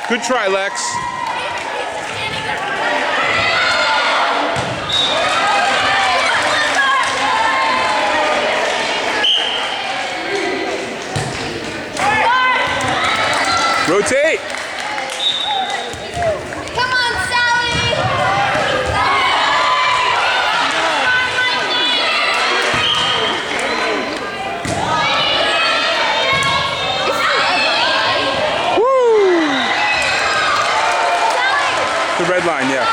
Good try, Lex. Rotate. Come on, Sally. Woo! The red line, yeah.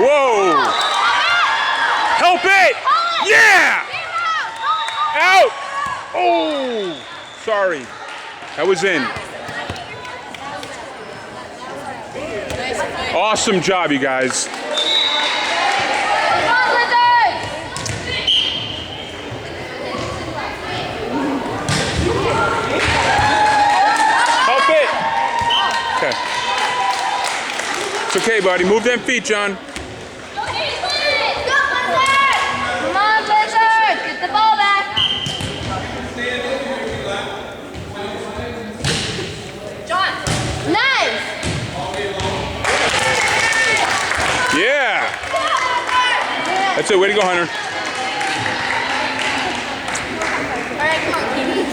Whoa! Help it! Yeah! Out! Oh! Sorry. That was in. Awesome job, you guys. Help it! Okay. It's okay, buddy. Move them feet, John. Come on, Blizzard! Get the ball back! John! Nice! Yeah! That's it. Way to go, Hunter. Alright, come on, Katie.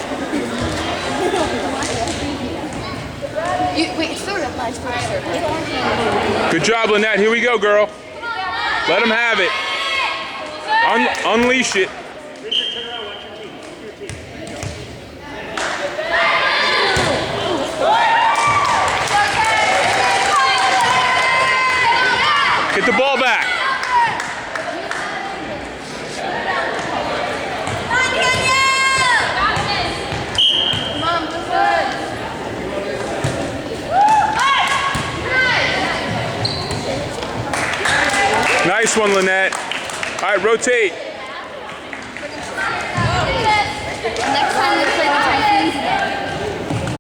Wait, it's still red line. Good job, Lynette. Here we go, girl. Let them have it. Unleash it. Get the ball back. Nice one, Lynette. All right, rotate. Next time.